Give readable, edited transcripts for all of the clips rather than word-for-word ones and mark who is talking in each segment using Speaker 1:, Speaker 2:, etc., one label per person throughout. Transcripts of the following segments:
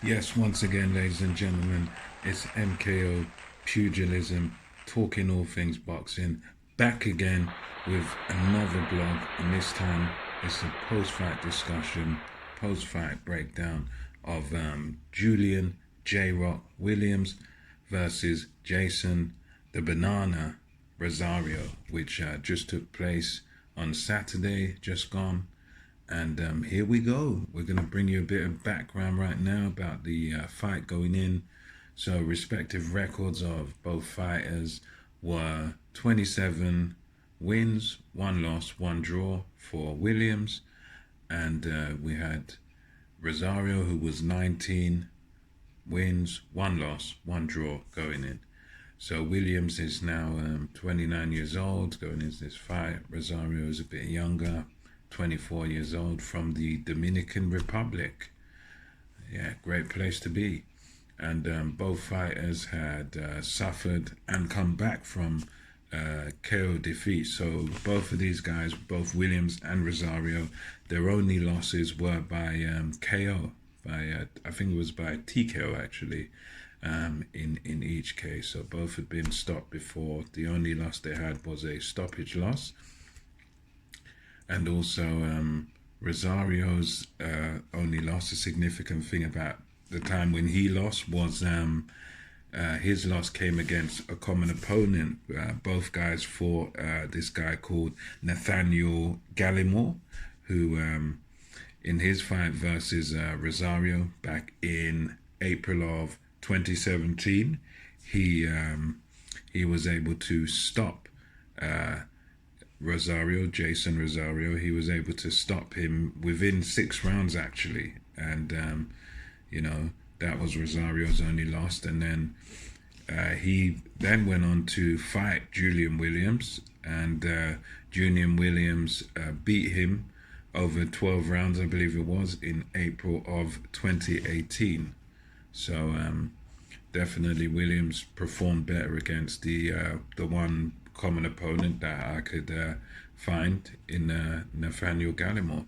Speaker 1: Yes, once again, ladies and gentlemen, it's MKO Pugilism, talking all things boxing, back again with another blog, and this time it's a post-fight discussion, post-fight breakdown of Julian J Rock Williams versus Jeison the Banana Rosario, which just took place on Saturday, just gone. And here we go. We're going to bring you a bit of background right now about the fight going in. So, respective records of both fighters were 27 wins, one loss, one draw for Williams. And we had Rosario, who was 19 wins, one loss, one draw going in. So, Williams is now 29 years old going into this fight. Rosario is a bit younger, 24 years old, from the Dominican Republic. Yeah, great place to be. And both fighters had suffered and come back from KO defeat. So both of these guys, both Williams and Rosario, their only losses were by KO. By I think it was by TKO actually. In each case, so both had been stopped before. The only loss they had was a stoppage loss. And also Rosario's only loss. A significant thing about the time when he lost was his loss came against a common opponent. Both guys fought this guy called Nathaniel Gallimore, who in his fight versus Rosario back in April of 2017, he was able to stop Rosario, Jeison Rosario. He was able to stop him within 6 rounds, actually. And, that was Rosario's only loss. And then he then went on to fight Julian Williams. And Julian Williams beat him over 12 rounds, I believe it was, in April of 2018. So definitely Williams performed better against the one common opponent that I could find in Nathaniel Gallimore.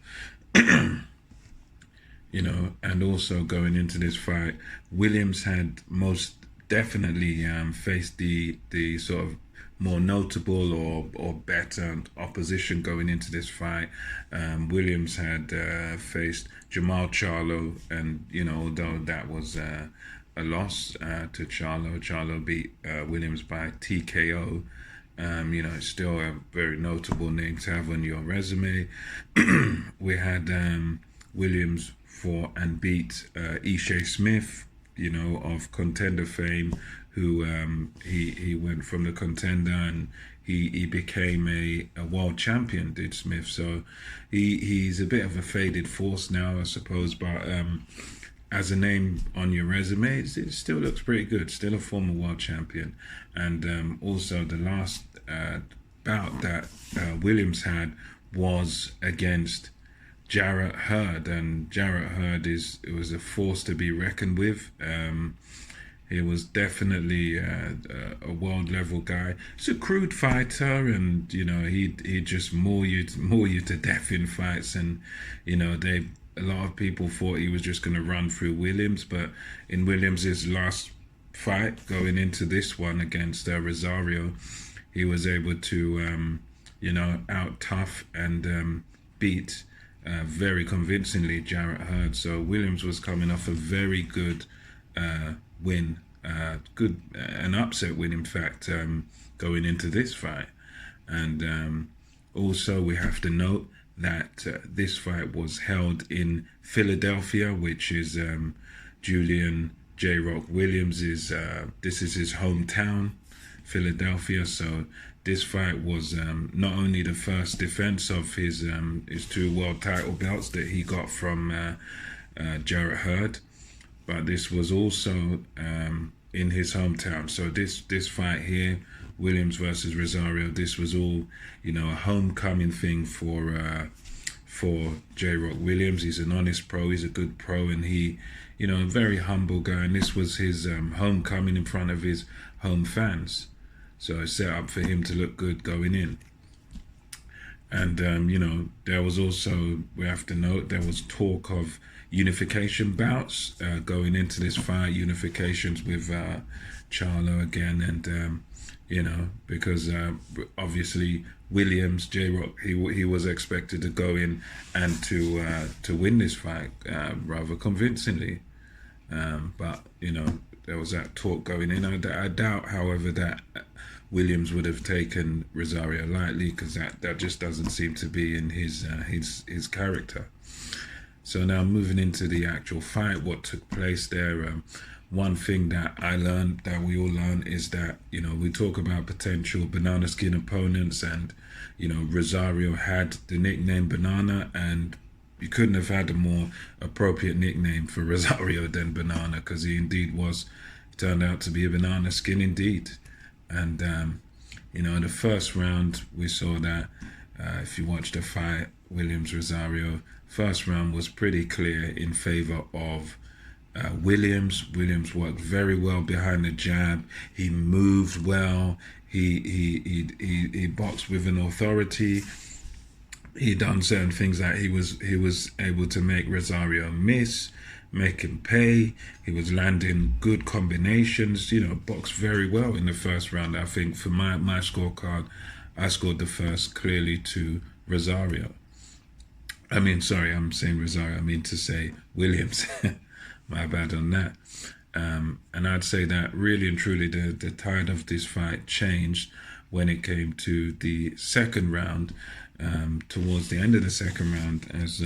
Speaker 1: And also going into this fight, Williams had most definitely faced the sort of more notable or better opposition going into this fight. Williams had faced Jamal Charlo, and although that was a loss to Charlo beat Williams by TKO. It's still a very notable name to have on your resume. We had Williams fought and beat Ishe Smith, of Contender fame, who he went from the Contender and he became a world champion, did Smith. So he's a bit of a faded force now, I suppose, but as a name on your resume, it still looks pretty good. Still a former world champion. And also the last bout that Williams had was against Jarrett Hurd, and Jarrett Hurd was a force to be reckoned with. He was definitely a world level guy. He's a crude fighter, and he just maul you to death in fights. And a lot of people thought he was just going to run through Williams, but in Williams's last fight, going into this one against Rosario, he was able to out tough and beat very convincingly Jarrett Hurd. So Williams was coming off a very good win, an upset win, in fact, going into this fight. And also we have to note that this fight was held in Philadelphia, which is Julian J Rock Williams this is his hometown, Philadelphia. So this fight was not only the first defense of his 2 world title belts that he got from Jarrett Hurd, but this was also in his hometown. So this fight here, Williams versus Rosario, this was all a homecoming thing for J Rock Williams. He's an honest pro, he's a good pro, and he a very humble guy, and this was his homecoming in front of his home fans. So it's set up for him to look good going in. And there was also, we have to note, there was talk of unification bouts going into this fight, unifications with Charlo again, and because obviously Williams, J Rock, he was expected to go in and to win this fight rather convincingly, but there was that talk going in. I doubt, however, that Williams would have taken Rosario lightly, because that just doesn't seem to be in his character. So now moving into the actual fight, what took place there. One thing that I learned, that we all learn, is that we talk about potential banana skin opponents, and Rosario had the nickname Banana, and you couldn't have had a more appropriate nickname for Rosario than Banana, because he indeed turned out to be a banana skin indeed. And in the first round, we saw that if you watch the fight, Williams-Rosario, first round was pretty clear in favor of Williams. Williams worked very well behind the jab. He moved well. He boxed with an authority. He done certain things that he was able to make Rosario miss, make him pay. He was landing good combinations. Boxed very well in the first round. I think for my scorecard, I scored the first clearly to Rosario. I'm saying Rosario. I mean to say Williams. My bad on that. And I'd say that really and truly the tide of this fight changed when it came to the second round. Towards the end of the second round, as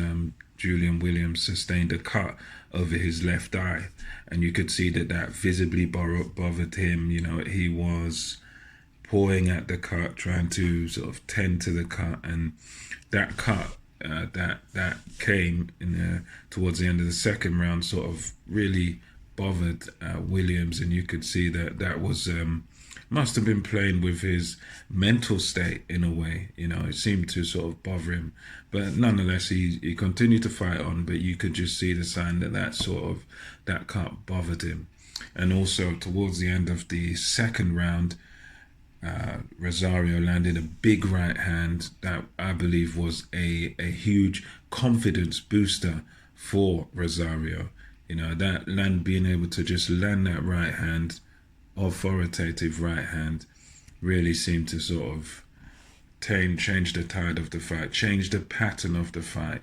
Speaker 1: Julian Williams sustained a cut over his left eye, and you could see that visibly bothered him. He was pawing at the cut, trying to sort of tend to the cut, and that cut that came towards the end of the second round sort of really bothered Williams, and you could see that was must have been playing with his mental state in a way. It seemed to sort of bother him, but nonetheless he continued to fight on, but you could just see the sign that cut bothered him. And also towards the end of the second round, Rosario landed a big right hand that I believe was a huge confidence booster for Rosario. Being able to just land that right hand, authoritative right hand, really seemed to sort of change the tide of the fight, change the pattern of the fight,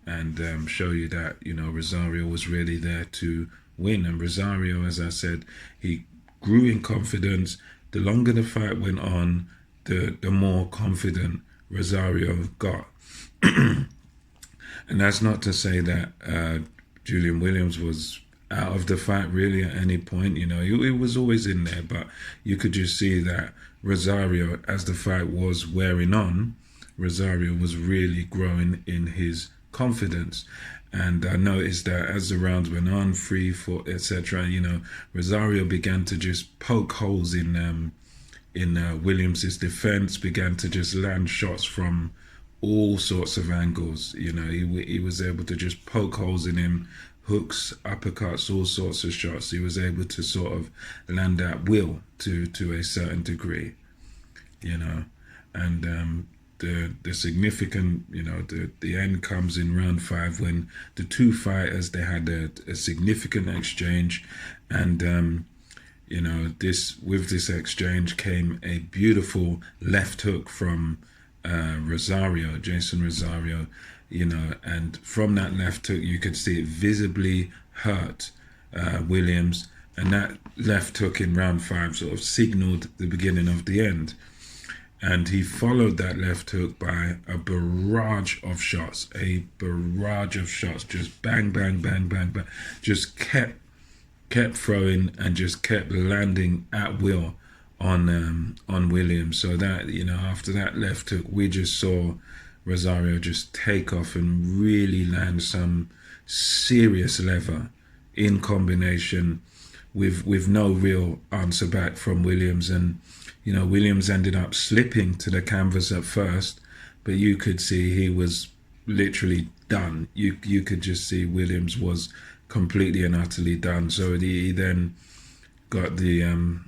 Speaker 1: and show you that Rosario was really there to win. And Rosario, as I said, he grew in confidence. The longer the fight went on, the more confident Rosario got. And that's not to say that Julian Williams was out of the fight really at any point. He was always in there, but you could just see that Rosario, as the fight was wearing on, Rosario was really growing in his confidence. And I noticed that as the rounds went on, 3, 4, etc., Rosario began to just poke holes in Williams's defense, began to just land shots from all sorts of angles. He was able to just poke holes in him, hooks, uppercuts, all sorts of shots. He was able to sort of land at will to a certain degree, and the significant, the end comes in round 5 when the two fighters, they had a significant exchange, and with this exchange came a beautiful left hook from Rosario, Jeison Rosario, and from that left hook you could see it visibly hurt Williams, and that left hook in round 5 sort of signaled the beginning of the end. And he followed that left hook by a barrage of shots, just bang, bang, bang, bang, bang, just kept throwing and just kept landing at will on Williams. So that, after that left hook, we just saw Rosario just take off and really land some serious lever in combination with no real answer back from Williams. And Williams ended up slipping to the canvas at first, but you could see he was literally done. You could just see Williams was completely and utterly done. So he then got the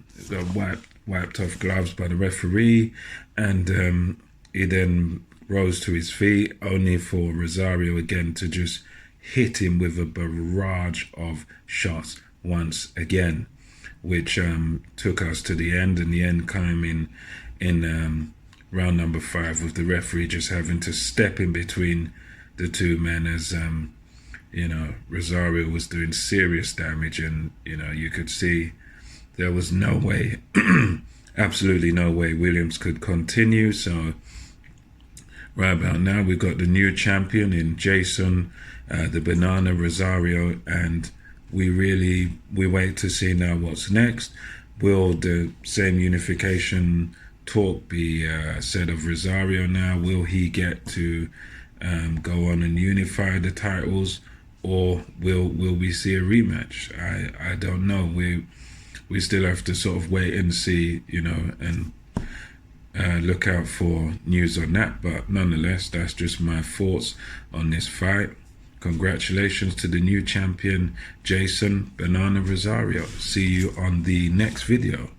Speaker 1: wiped off gloves by the referee, and he then rose to his feet, only for Rosario again to just hit him with a barrage of shots once again, which took us to the end, and the end came in round number 5, with the referee just having to step in between the two men as you know, Rosario was doing serious damage, and you know, you could see there was no way, absolutely no way Williams could continue. So right about now we've got the new champion in Jeison, the Banana Rosario, and we wait to see now what's next. Will the same unification talk be said of Rosario now? Will he get to go on and unify the titles, or will we see a rematch? I don't know. We still have to sort of wait and see, you know, and look out for news on that. But nonetheless, that's just my thoughts on this fight. Congratulations to the new champion, Jeison Banana Rosario. See you on the next video.